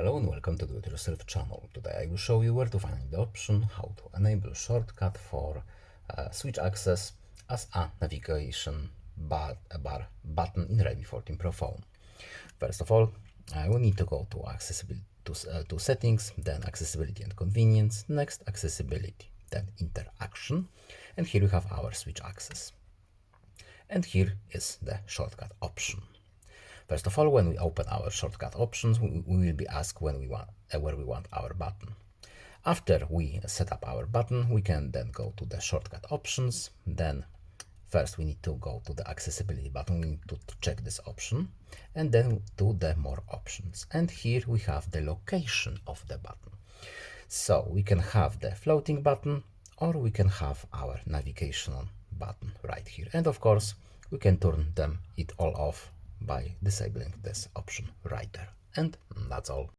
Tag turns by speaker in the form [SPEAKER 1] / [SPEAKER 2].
[SPEAKER 1] Hello and welcome to Do It Yourself channel. Today I will show you where to find the option how to enable shortcut for switch access as a navigation bar button in Realme 14 Pro phone. First of all, we need to go to accessibility to settings, then accessibility and convenience, next accessibility, then interaction, and here we have our switch access. And here is the shortcut option. First of all, when we open our shortcut options, we will be asked where we want our button. After we set up our button, we can then go to the shortcut options. Then first we need to go to the accessibility button. We need to check this option and then to the more options. And here we have the location of the button. So we can have the floating button or we can have our navigational button right here. And of course, we can turn it all off by disabling this option right there. And that's all.